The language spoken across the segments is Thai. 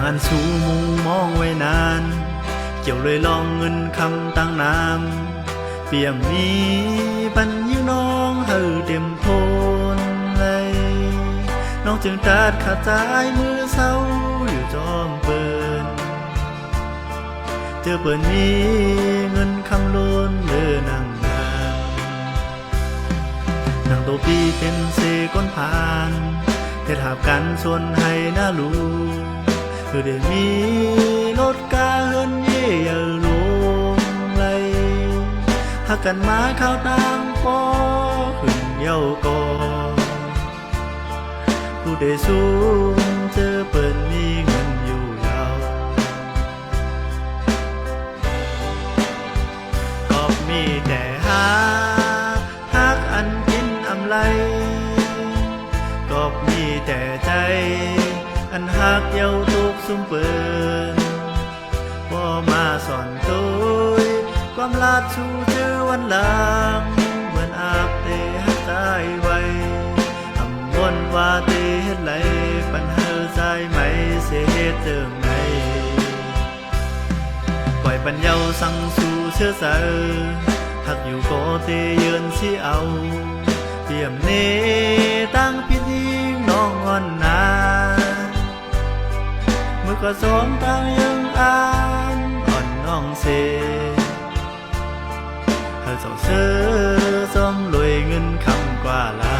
อันสูมุงมองไว้นานเกี่ยวเลยลองเงินคำตั้งน้ำเปี่ยมนี้ปันยูน้องเฮาเต็มโพนเลยน้องจึงตัดขาดใจมือเศร้าอยู่จอมเปินเจอเปิดมีเงินคำล้นเดินนั่งนางโตปีเป็นเสก้นผ่านเฮ็ดหาบกันส่วนให้น่ารู้คือได้มีรถกาเฮินเย่ยลงไหลหากกันมาข้าวต่างปอขึ้นเย้ากอผู้ได้สูงเจอเปิดมีเงินอยู่ยาวก็มีแต่ฮักอันกินอำไลก็มีแต่ใจอันหักเย้าทุกสุ่มเปินบ่มาสอนตัวความลาดชูเจอวันหลังเหมือนอาบเตหักใจไว้อำมนว่าเตเฮ็ดไหลปัญหาใจไหมเสียเหตุเจิงไหนปล่อยปัญญาสั่งสู่เชื่อใจหักอยู่ก็เตเยือนสิเอาเปี่ยมเนตั้งพิธีน้องอ่อนนาเมื่อก็ซ้อมตั้งยังอ่านอ่อนน้องเสเธอเจ้าเสือซ้อมรวยเงินคำกว่าลา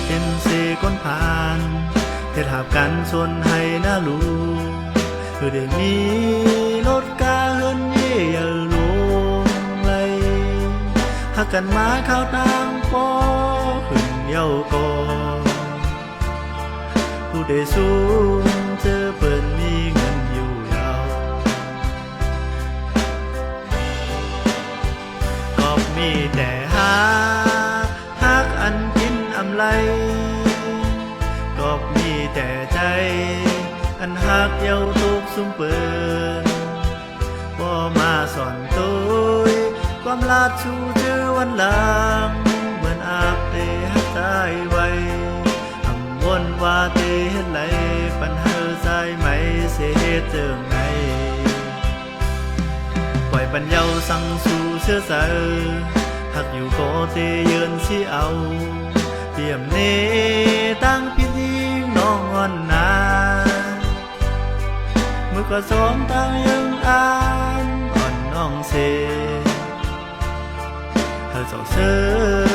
เป็นเสก้นผ่านเฮ็ดหาบกันส่วนให้น่ารู้คือได้มีรถกาเฮินเย่ยลงไหลหากกันมาข้าวต่างปอขึ้นเย้ากอผู้ได้สูงเจอเปิดมีเงินอยู่ยาวก็มีแต่ฮักอันกินอำไลก็มีแต่ใจอันหักเย้าทุกสุ่มเปินบ่มาสอนตัวความลาดชูเจอวันหลังเหมือนอาบเตหักใจไว้อำวนว่าเตเฮ็ดไหลปัญหาใจไหมเสียเหตุเจิงไหนปล่อยปัญญาสั่งสู่เชื่อใจหักอยู่ก็เตเยือนสิเอาเปี่ยมเนตั้งพิธีน้องอ่อนนาเมื่อก็ซ้อมตั้งยังอ่านอ่อนน้องเสเธอเจ้าเสือ